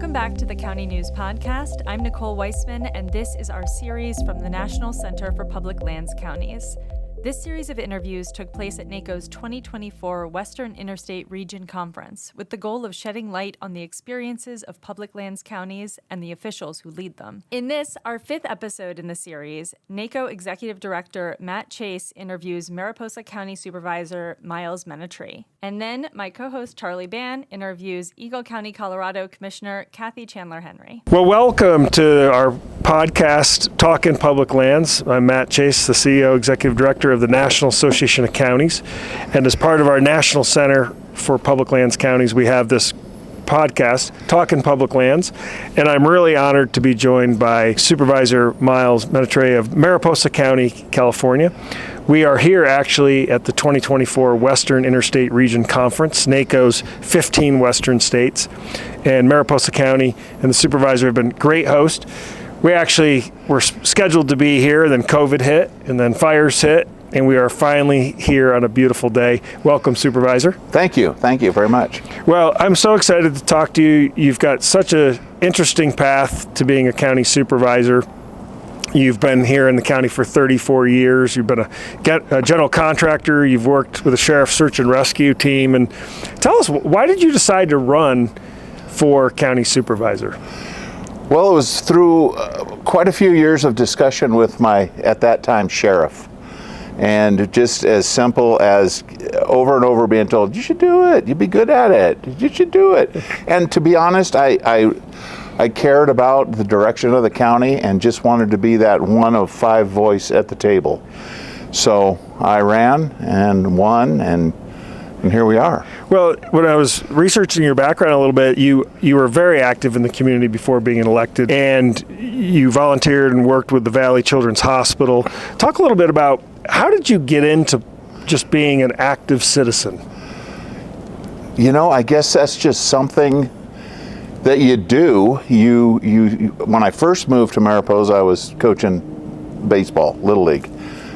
Welcome back to the County News Podcast. I'm Nicole Weissman, and this is our series from the National Center for Public Lands Counties. This series of interviews took place at NACo's 2024 Western Interstate Region Conference with the goal of shedding light on the experiences of public lands counties and the officials who lead them. In this, our fifth episode in the series, NACo Executive Director Matt Chase interviews Mariposa County Supervisor Miles Menetrey. And then my co-host Charlie Ban interviews Eagle County, Colorado Commissioner Kathy Chandler-Henry. Well, welcome to our podcast, Talking Public Lands. I'm Matt Chase, the CEO, Executive Director of the National Association of Counties. And as part of our National Center for Public Lands Counties, we have this podcast, Talking Public Lands. And I'm really honored to be joined by Supervisor Miles Menetrey of Mariposa County, California. We are here actually at the 2024 Western Interstate Region Conference, NACo's 15 Western states. And Mariposa County and the Supervisor have been great hosts. We actually were scheduled to be here, then COVID hit, and then fires hit, and we are finally here on a beautiful day. Welcome, Supervisor. Thank you very much. Well, I'm so excited to talk to you. You've got such an interesting path to being a county supervisor. You've been here in the county for 34 years. You've been a general contractor. You've worked with a sheriff's search and rescue team. And tell us, why did you decide to run for county supervisor? Well, it was through quite a few years of discussion with my, at that time, sheriff. And just as simple as over and over being told, you should do it, you'd be good at it, you should do it. And to be honest, I cared about the direction of the county and just wanted to be that one of five voice at the table. So I ran and won, and here we are. Well, when I was researching your background a little bit, you were very active in the community before being elected, and you volunteered and worked with the Valley Children's Hospital. Talk a little bit about how did you get into just being an active citizen? You know, I guess that's just something that you do. You when I first moved to Mariposa, I was coaching baseball, Little League,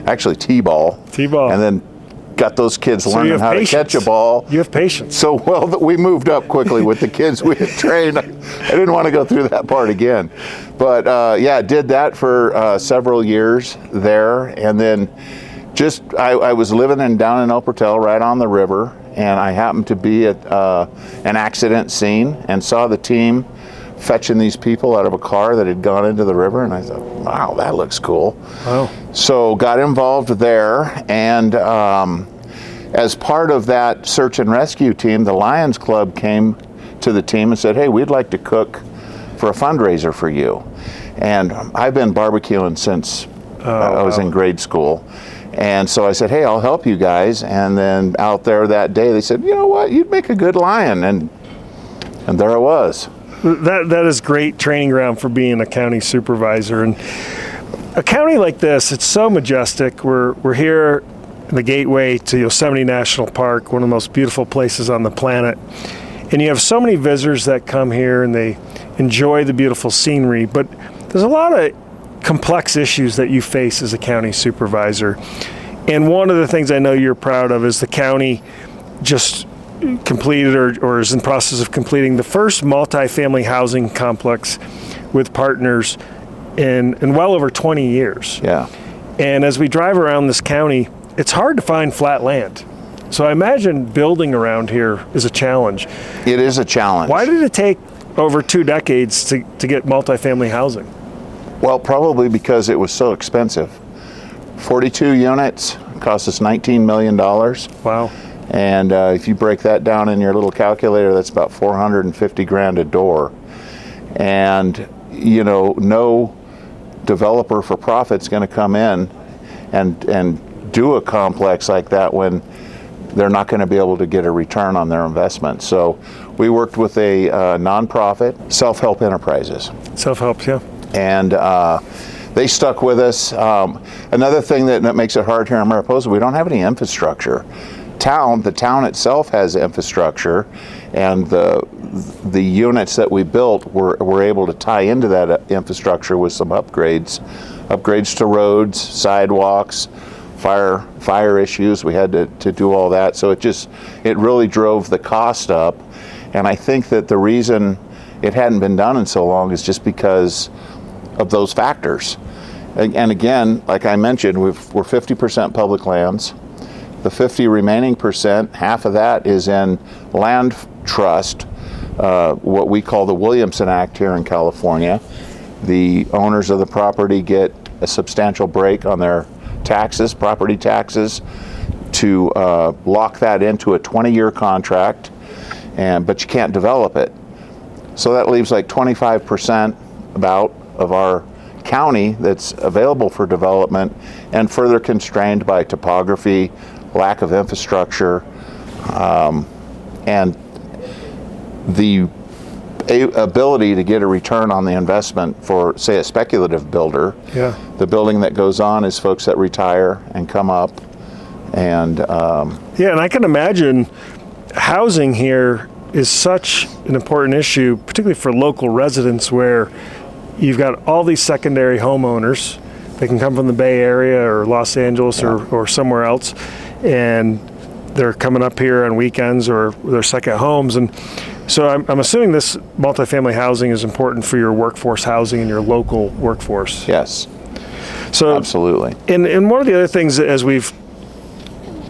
actually T-ball. And then got those kids learning how to catch a ball. You have patience. So, well, we moved up quickly with the kids we had trained. I didn't want to go through that part again. But yeah, did that for several years there. And then just, I was living down in El Portal, right on the river. And I happened to be at an accident scene and saw the team fetching these people out of a car that had gone into the river. And I thought, wow, that looks cool. Wow. So got involved there, and as part of that search and rescue team, the Lions Club came to the team and said, hey, we'd like to cook for a fundraiser for you. And I've been barbecuing since I was in grade school. And so I said, hey, I'll help you guys. And then out there that day, they said, you know what, you'd make a good lion. And there I was. That is great training ground for being a county supervisor. And a county like this, it's so majestic. We're here in the gateway to Yosemite National Park, one of the most beautiful places on the planet. And you have so many visitors that come here and they enjoy the beautiful scenery, but there's a lot of complex issues that you face as a county supervisor. And one of the things I know you're proud of is the county just completed or is in process of completing the first multifamily housing complex with partners in well over 20 years. Yeah. And as we drive around this county, it's hard to find flat land. So I imagine building around here is a challenge. It is a challenge. Why did it take over 2 decades to get multifamily housing? Well, probably because it was so expensive. 42 units cost us $19 million. Wow. And if you break that down in your little calculator, that's about $450,000 a door. And, you know, no developer for profit's going to come in and do a complex like that when they're not going to be able to get a return on their investment. So we worked with a nonprofit, Self-Help Enterprises. Self-help, yeah. And they stuck with us. Another thing that makes it hard here in Mariposa, we don't have any infrastructure. The town itself has infrastructure, and the units that we built were able to tie into that infrastructure with some upgrades to roads, sidewalks, fire issues. We had to do all that, so it really drove the cost up. And I think that the reason it hadn't been done in so long is just because of those factors. And again, like I mentioned, we're 50% public lands. The 50 remaining percent, half of that is in land trust, what we call the Williamson Act here in California. The owners of the property get a substantial break on their taxes, property taxes, to lock that into a 20-year contract, but you can't develop it. So that leaves like 25% about of our county that's available for development, and further constrained by topography, lack of infrastructure, and the ability to get a return on the investment for, say, a speculative builder. Yeah. The building that goes on is folks that retire and come up, and yeah, and I can imagine housing here is such an important issue, particularly for local residents, where you've got all these secondary homeowners. They can come from the Bay Area or Los Angeles or somewhere else, and they're coming up here on weekends or their second homes. And so I'm assuming this multifamily housing is important for your workforce housing and your local workforce. yes, So absolutely. And one of the other things, as we've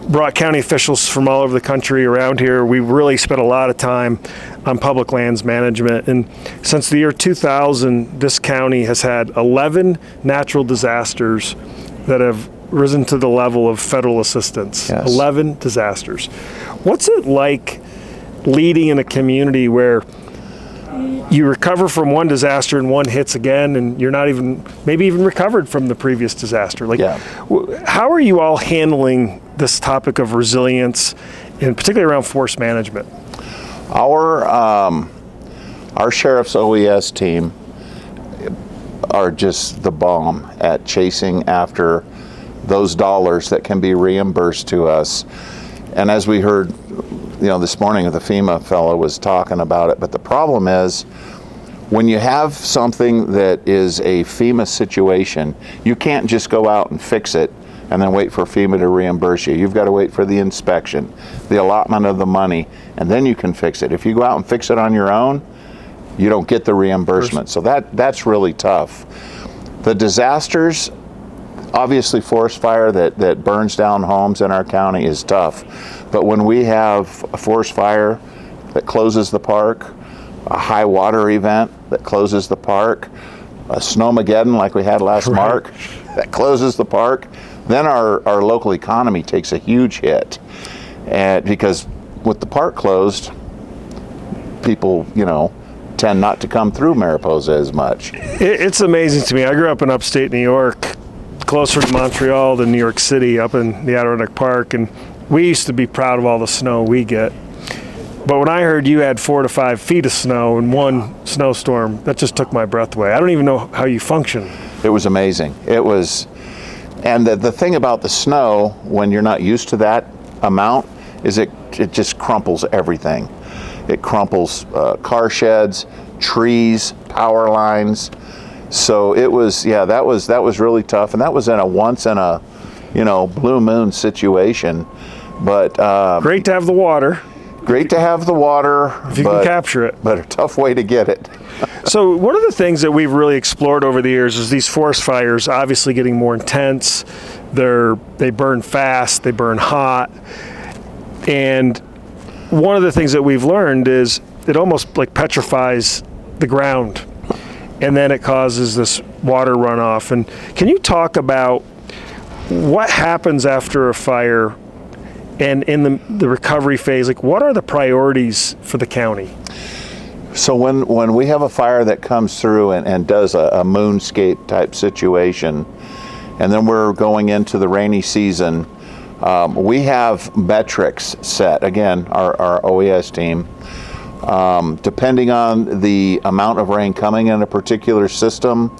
brought county officials from all over the country around here, we really spent a lot of time on public lands management. And since the year 2000, this county has had 11 natural disasters that have risen to the level of federal assistance. Yes. 11 disasters. What's it like leading in a community where you recover from one disaster and one hits again, and you're not even, maybe even recovered from the previous disaster? Like, how are you all handling this topic of resilience, and particularly around forest management? Our sheriff's OES team are just the bomb at chasing after those dollars that can be reimbursed to us. And as we heard, this morning, the FEMA fellow was talking about it, but the problem is when you have something that is a FEMA situation, you can't just go out and fix it and then wait for FEMA to reimburse you. You've got to wait for the inspection, the allotment of the money, and then you can fix it. If you go out and fix it on your own, you don't get the reimbursement. So that's really tough. The disasters, obviously forest fire that burns down homes in our county is tough. But when we have a forest fire that closes the park, a high water event that closes the park, a snowmageddon like we had last March that closes the park, then our local economy takes a huge hit. And because with the park closed, people, tend not to come through Mariposa as much. It's amazing to me. I grew up in upstate New York, closer to Montreal than New York City, up in the Adirondack Park, and we used to be proud of all the snow we get. But when I heard you had 4 to 5 feet of snow in one snowstorm, that just took my breath away. I don't even know how you function. It was amazing. It was, and the thing about the snow, when you're not used to that amount, is it just crumples everything. It crumples car sheds, trees, power lines. So it was, that was really tough, and that was in a once in a, blue moon situation. But great to have the water. Great to have the water, if you can capture it. But a tough way to get it. So one of the things that we've really explored over the years is these forest fires obviously getting more intense. They burn fast, they burn hot. And one of the things that we've learned is it almost like petrifies the ground, and then it causes this water runoff. And can you talk about what happens after a fire and in the recovery phase? Like, what are the priorities for the county? So when we have a fire that comes through and does a moonscape type situation, and then we're going into the rainy season, we have metrics set, again, our OES team, depending on the amount of rain coming in a particular system,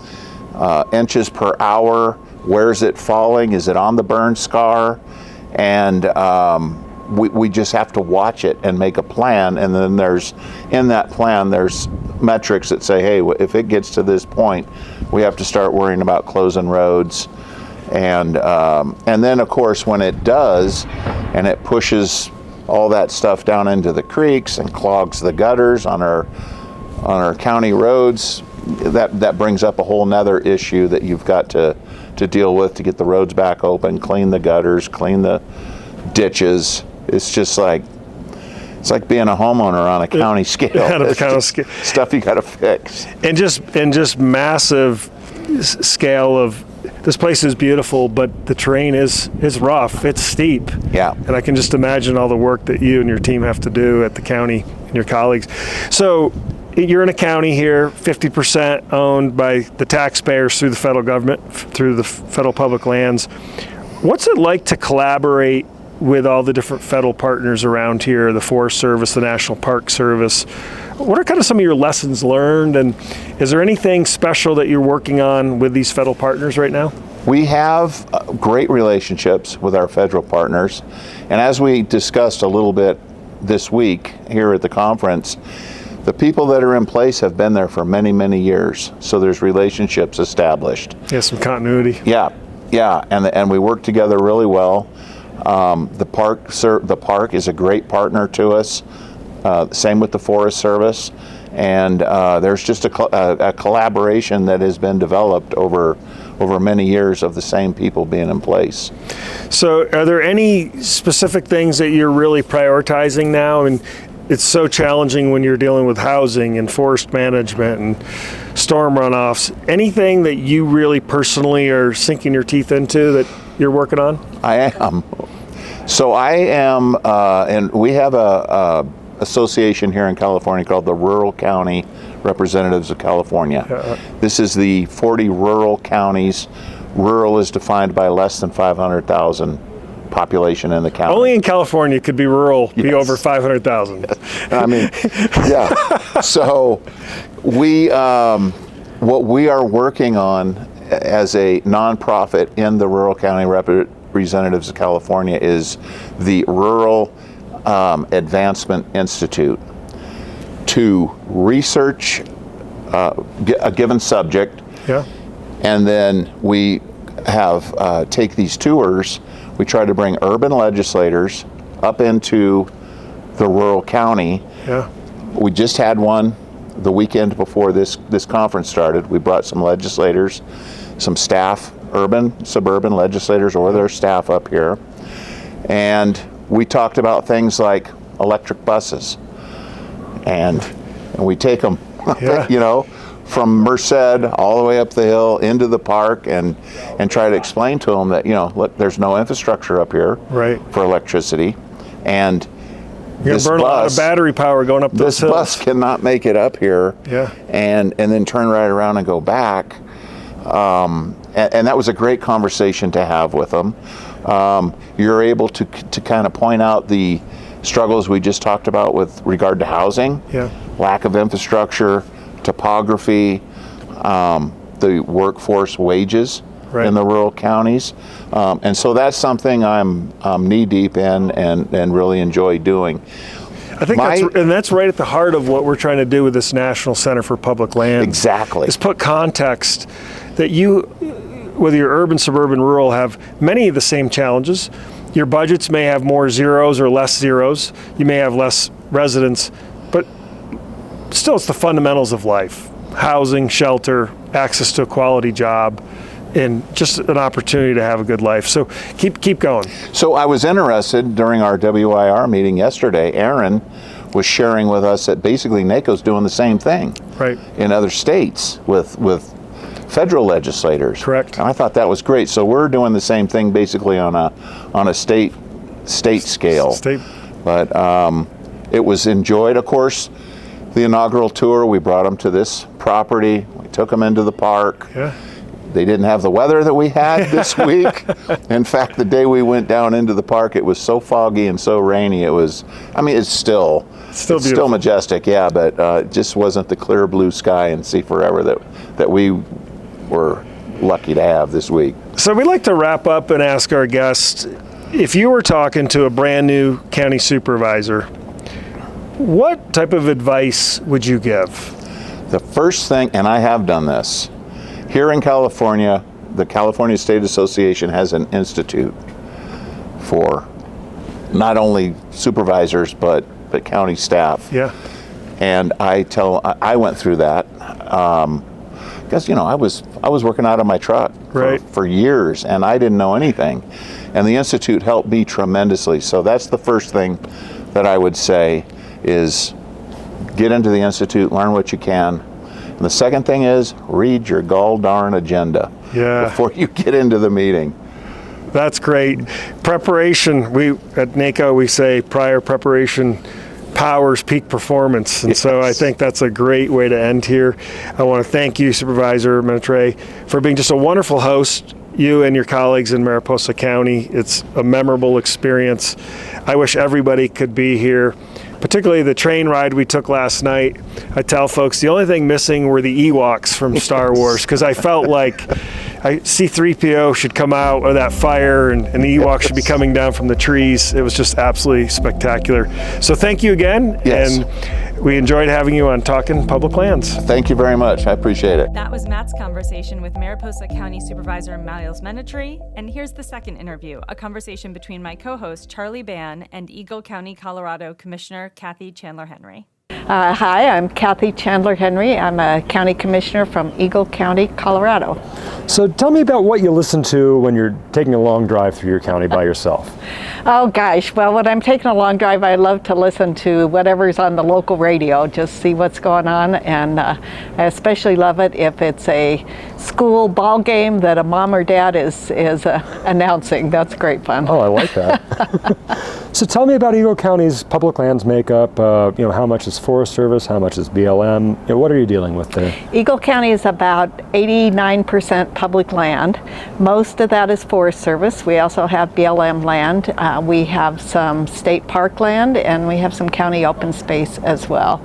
inches per hour, where's it falling, is it on the burn scar, and we just have to watch it and make a plan. And then in that plan there's metrics that say, hey, if it gets to this point, we have to start worrying about closing roads. And then of course when it does, and it pushes all that stuff down into the creeks and clogs the gutters on our our county roads, that brings up a whole nother issue that you've got to deal with to get the roads back open, clean the gutters, clean the ditches. It's just like, it's like being a homeowner on a county scale. On a county scale. Stuff you got to fix. And just massive scale of, this place is beautiful, but the terrain is rough. It's steep. Yeah. And I can just imagine all the work that you and your team have to do at the county and your colleagues. So you're in a county here, 50% owned by the taxpayers through the federal government, through the federal public lands. What's it like to collaborate with all the different federal partners around here, the Forest Service, the National Park Service? What are kind of some of your lessons learned, and is there anything special that you're working on with these federal partners right now? We have great relationships with our federal partners, and as we discussed a little bit this week here at the conference, the people that are in place have been there for many, many years, so there's relationships established. Yeah, some continuity. Yeah, and we work together really well. The park is a great partner to us. Same with the Forest Service, and there's just a collaboration that has been developed over many years of the same people being in place. So are there any specific things that you're really prioritizing now? I mean, it's so challenging when you're dealing with housing and forest management and storm runoffs. Anything that you really personally are sinking your teeth into that you're working on? I am. So I am, and we have a association here in California called the Rural County Representatives of California. This is the 40 rural counties. Rural is defined by less than 500,000 population in the county. Only in California could be rural, Yes. be over 500,000. Yes. I mean, yeah. So what we are working on as a nonprofit in the Rural County Representatives of California is the Rural Advancement Institute, to research a given subject. Yeah. And then we have take these tours. We try to bring urban legislators up into the rural county. Yeah. We just had one the weekend before this conference started. We brought some legislators, some staff, urban, suburban legislators or their staff up here. And we talked about things like electric buses. And we take them, from Merced all the way up the hill into the park and try to explain to them that, look, there's no infrastructure up here for electricity. And you're going to burn a lot of battery power going up those hills. This bus cannot make it up here and then turn right around and go back. And that was a great conversation to have with them. You're able to kind of point out the struggles we just talked about with regard to housing, lack of infrastructure, topography, the workforce wages in the rural counties. And so that's something I'm knee deep in and really enjoy doing. I think that's right at the heart of what we're trying to do with this National Center for Public Lands. Exactly. Is put context that you, whether you're urban, suburban, rural, have many of the same challenges. Your budgets may have more zeros or less zeros. You may have less residents, but still it's the fundamentals of life. Housing, shelter, access to a quality job, and just an opportunity to have a good life. So keep going. So I was interested during our WIR meeting yesterday. Aaron was sharing with us that basically NACo's doing the same thing in other states with federal legislators. Correct. And I thought that was great. So we're doing the same thing basically on a state scale. But it was enjoyed. Of course, the inaugural tour, we brought them to this property. We took them into the park. Yeah. They didn't have the weather that we had this week. In fact, the day we went down into the park, it was so foggy and so rainy. It's still majestic, but it just wasn't the clear blue sky and sea forever that we were lucky to have this week. So we like to wrap up and ask our guests, if you were talking to a brand new county supervisor, what type of advice would you give? The first thing, and I have done this, here in California, the California State Association has an institute for not only supervisors but county staff. Yeah. And I went through that because I was working out of my truck for years, and I didn't know anything. And the Institute helped me tremendously. So that's the first thing that I would say is get into the Institute, learn what you can. And the second thing is read your gall darn agenda before you get into the meeting. That's great. Preparation, at NACo we say prior preparation powers peak performance. And so I think that's a great way to end here. I want to thank you, Supervisor Menetrey, for being just a wonderful host, you and your colleagues in Mariposa County. It's a memorable experience. I wish everybody could be here, particularly the train ride we took last night. I tell folks the only thing missing were the Ewoks from Star Wars, because I felt like C-3PO should come out of that fire and the Ewoks should be coming down from the trees. It was just absolutely spectacular. So thank you again. Yes. And we enjoyed having you on Talking Public Lands. Thank you very much. I appreciate it. That was Matt's conversation with Mariposa County Supervisor Miles Menetrey. And here's the second interview, a conversation between my co-host Charlie Ban and Eagle County, Colorado Commissioner Kathy Chandler-Henry. Hi, I'm Kathy Chandler-Henry. I'm a county commissioner from Eagle County, Colorado. So tell me about what you listen to when you're taking a long drive through your county by yourself. Oh gosh, well, when I'm taking a long drive, I love to listen to whatever's on the local radio, just see what's going on. And I especially love it if it's a school ball game that a mom or dad is announcing. That's great fun. Oh, I like that. So tell me about Eagle County's public lands makeup. How much is Forest Service? How much is BLM? What are you dealing with there? Eagle County is about 89% public land. Most of that is Forest Service. We also have BLM land. We have some state park land, and we have some county open space as well.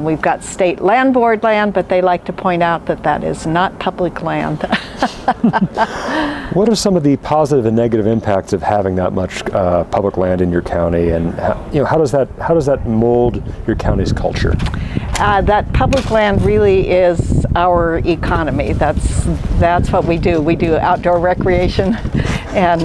We've got state land board land, but they like to point out that that is not public land. What are some of the positive and negative impacts of having that much public land in your county, and how does that mold your county's culture? That public land really is our economy. That's what we do. We do outdoor recreation, and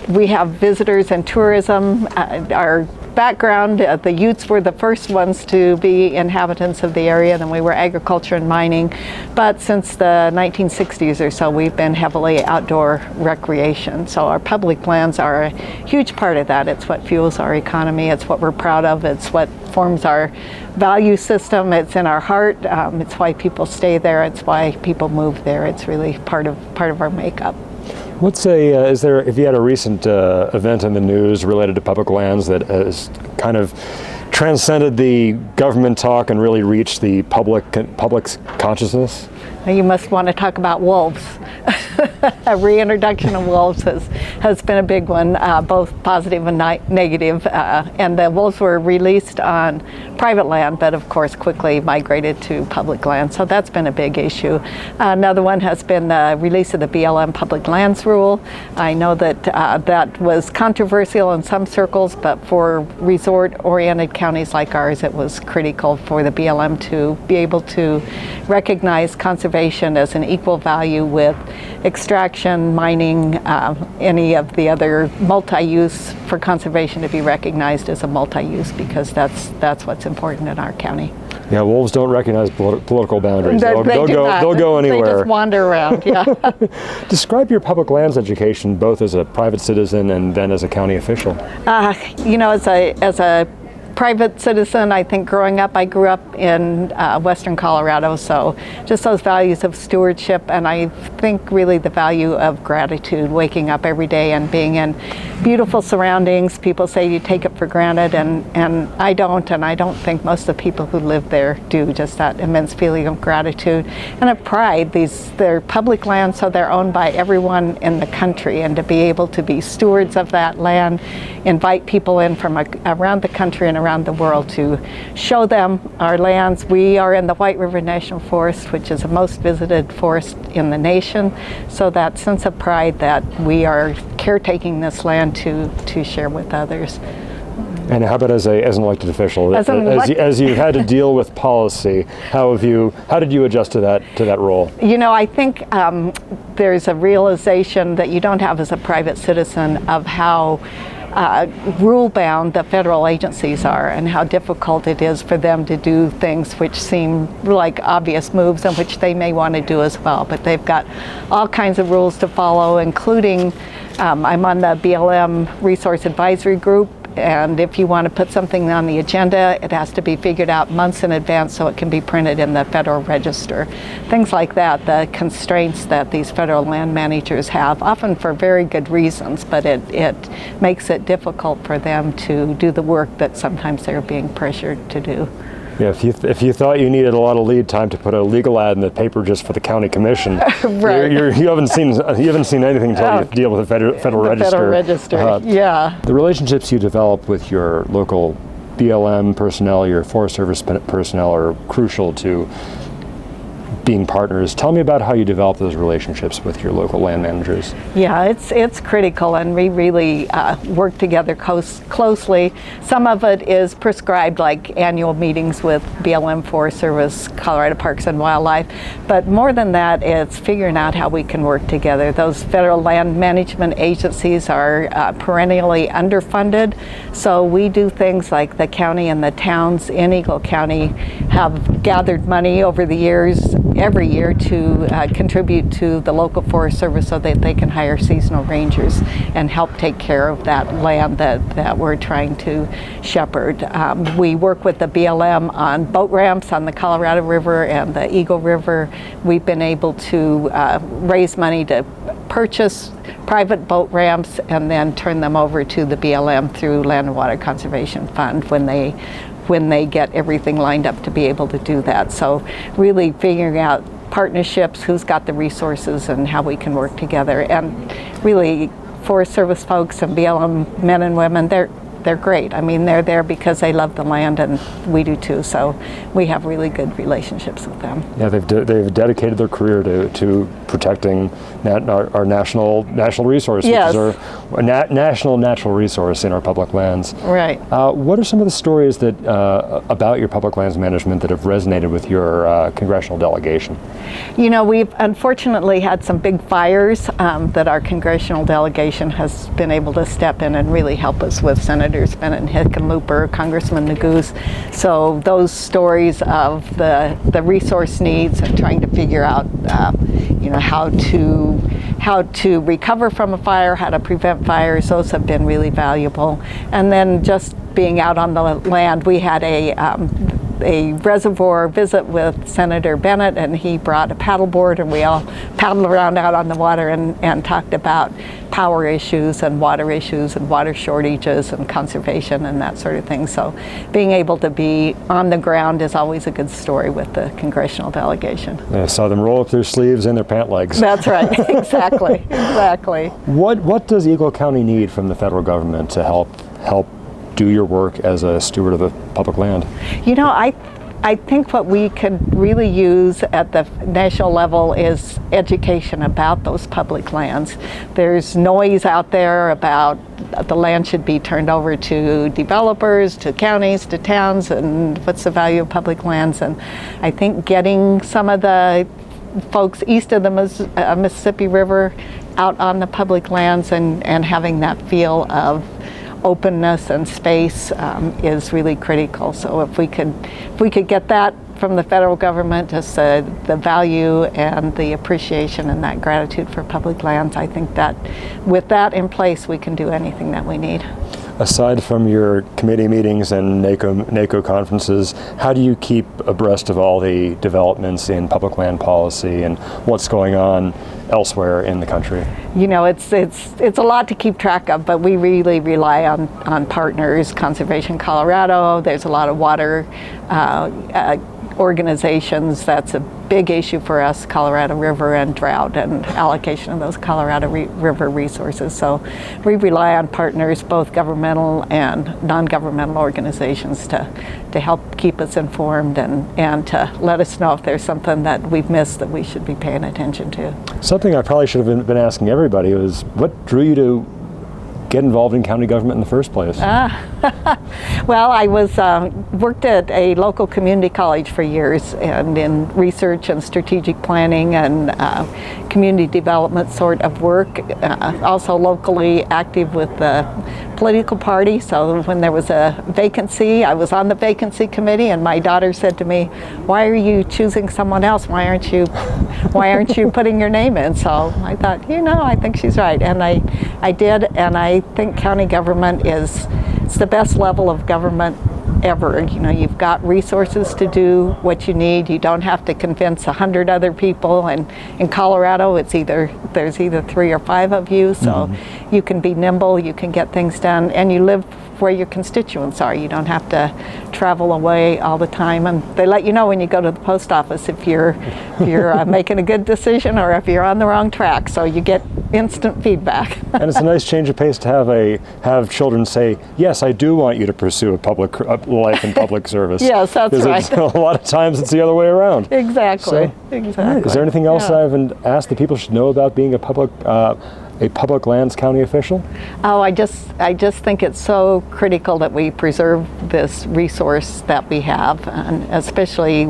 we have visitors and tourism. Our background, the Utes were the first ones to be inhabitants of the area, then we were agriculture and mining. But since the 1960s or so, we've been heavily outdoor recreation. So our public lands are a huge part of that. It's what fuels our economy. It's what we're proud of. It's what forms our value system. It's in our heart. It's why people stay there. It's why people move there. It's really part of our makeup. If you had a recent event in the news related to public lands that has kind of transcended the government talk and really reached the public's consciousness? You must want to talk about wolves. A reintroduction of wolves has been a big one, both positive and negative. And the wolves were released on private land, but of course quickly migrated to public land. So that's been a big issue. Another one has been the release of the BLM public lands rule. I know that that was controversial in some circles, but for resort-oriented counties like ours, it was critical for the BLM to be able to recognize conservation as an equal value with extraction, mining, any of the other multi-use, for conservation to be recognized as a multi-use, because that's what's important in our county. Yeah, wolves don't recognize political boundaries. They'll go anywhere. They just wander around, yeah. Describe your public lands education, both as a private citizen and then as a county official. As a private citizen, I think growing up, I grew up in Western Colorado, so just those values of stewardship, and I think really the value of gratitude, waking up every day and being in beautiful surroundings. People say you take it for granted, and I don't think most of the people who live there do. Just that immense feeling of gratitude and of pride. They're public land, so they're owned by everyone in the country, and to be able to be stewards of that land, invite people in from around the country and around the world to show them our lands. We are in the White River National Forest, which is the most visited forest in the nation. So that sense of pride that we are caretaking this land to share with others. And how about as an elected official? As you had to deal with policy, how did you adjust to that role? I think there's a realization that you don't have as a private citizen of how rule-bound the federal agencies are, and how difficult it is for them to do things which seem like obvious moves and which they may want to do as well. But they've got all kinds of rules to follow, including I'm on the BLM Resource Advisory Group, and if you want to put something on the agenda, it has to be figured out months in advance so it can be printed in the Federal Register. Things like that, the constraints that these federal land managers have, often for very good reasons, but it makes it difficult for them to do the work that sometimes they're being pressured to do. Yeah, if you thought you needed a lot of lead time to put a legal ad in the paper just for the county commission, right. you haven't seen anything until you deal with the Federal Register. Federal Register, yeah. The relationships you develop with your local BLM personnel, your Forest Service personnel, are crucial to being partners. Tell me about how you develop those relationships with your local land managers. Yeah, it's critical, and we really work together closely. Some of it is prescribed, like annual meetings with BLM, Forest Service, Colorado Parks and Wildlife, but more than that, it's figuring out how we can work together. Those federal land management agencies are perennially underfunded, so we do things like the county and the towns in Eagle County have gathered money over the years, every year, to contribute to the local Forest Service so that they can hire seasonal rangers and help take care of that land that we're trying to shepherd. We work with the BLM on boat ramps on the Colorado River and the Eagle River. We've been able to raise money to purchase private boat ramps and then turn them over to the BLM through Land and Water Conservation Fund when they get everything lined up to be able to do that. So really figuring out partnerships, who's got the resources, and how we can work together. And really, Forest Service folks and BLM men and women, they're great. I mean, they're there because they love the land, and we do too. So we have really good relationships with them. Yeah, they've dedicated their career to protecting our national resource, yes. which is our national natural resource in our public lands. Right. What are some of the stories that about your public lands management that have resonated with your congressional delegation? You know, we've unfortunately had some big fires that our congressional delegation has been able to step in and really help us with. Senators Bennett and Hickenlooper, Congressman Neguse. So those stories of the resource needs and trying to figure out, how to recover from a fire, how to prevent fires, those have been really valuable. And then just being out on the land, we had a reservoir visit with Senator Bennett, and he brought a paddleboard, and we all paddled around out on the water and talked about power issues and water shortages and conservation and that sort of thing. So being able to be on the ground is always a good story with the congressional delegation. I saw them roll up their sleeves and their pant legs. That's right, exactly. What does Eagle County need from the federal government to help do your work as a steward of the public land? You know, I think what we could really use at the national level is education about those public lands. There's noise out there about the land should be turned over to developers, to counties, to towns, and what's the value of public lands. And I think getting some of the folks east of the Mississippi River out on the public lands and having that feel of openness and space is really critical. So if we could get that from the federal government, just the value and the appreciation and that gratitude for public lands, I think that with that in place, we can do anything that we need. Aside from your committee meetings and NACo conferences, how do you keep abreast of all the developments in public land policy and what's going on elsewhere in the country? You know, it's a lot to keep track of, but we really rely on partners. Conservation Colorado, there's a lot of water organizations. That's a big issue for us, Colorado River and drought and allocation of those Colorado River resources. So we rely on partners, both governmental and non-governmental organizations, to help keep us informed and to let us know if there's something that we've missed that we should be paying attention to. Something I probably should have been asking everybody was, what drew you to get involved in county government in the first place? Well, I was worked at a local community college for years, and in research and strategic planning and community development sort of work. Also locally active with the political party, so when there was a vacancy, I was on the vacancy committee, and my daughter said to me, "Why are you choosing someone else? Why aren't you putting your name in?" So I thought, I think she's right, and I did, and I think county government it's the best level of government ever. You've got resources to do what you need. You don't have to convince 100 other people, and in Colorado there's either 3 or 5 of you, so you can be nimble, you can get things done, and you live where your constituents are. You don't have to travel away all the time, and they let you know when you go to the post office if you're making a good decision or if you're on the wrong track, so you get instant feedback. And it's a nice change of pace to have children say, "Yes, I do want you to pursue a public life and public service." Yes, that's right. A lot of times it's the other way around. Exactly. Is there anything else I haven't asked that people should know about being a public lands county official? Oh, I just think it's so critical that we preserve this resource that we have, and especially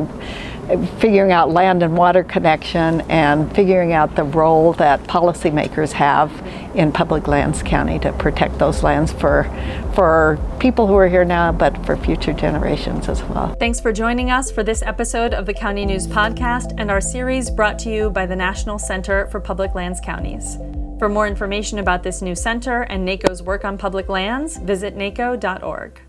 figuring out land and water connection and figuring out the role that policymakers have in public lands county to protect those lands for people who are here now, but for future generations as well. Thanks for joining us for this episode of the County News Podcast and our series brought to you by the National Center for Public Lands Counties. For more information about this new center and NACo's work on public lands, visit naco.org.